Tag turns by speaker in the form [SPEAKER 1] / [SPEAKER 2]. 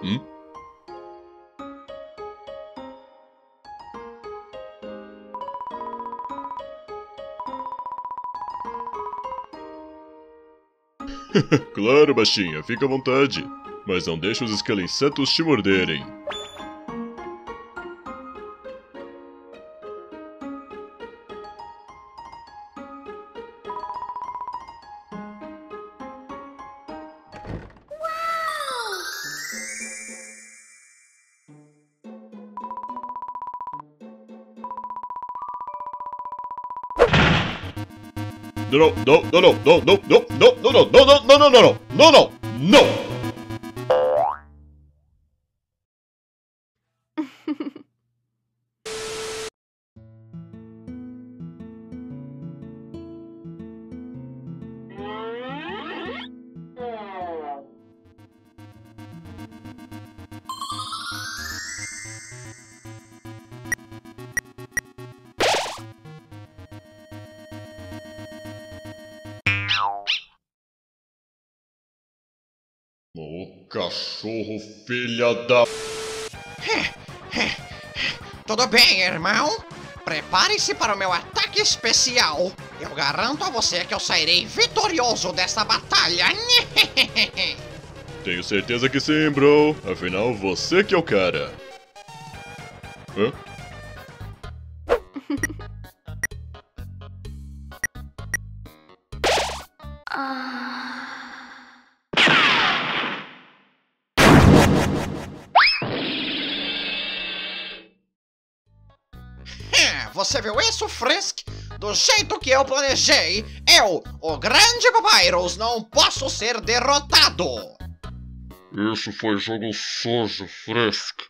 [SPEAKER 1] Hum? Claro, baixinha, fica à vontade. Mas não deixe os esquelincetos te morderem. Não, não, não, não, não, não, não, não, não, não, não, não, não, não, não, não, não. O cachorro filha da...
[SPEAKER 2] Tudo bem, irmão? Prepare-se para o meu ataque especial. Eu garanto a você que eu sairei vitorioso dessa batalha.
[SPEAKER 1] Tenho certeza que sim, bro. Afinal, você que é o cara. Hã?
[SPEAKER 2] Você viu isso, Frisk? Do jeito que eu planejei, eu, o grande Papyrus, não posso ser derrotado.
[SPEAKER 1] Isso foi jogo sujo, Frisk.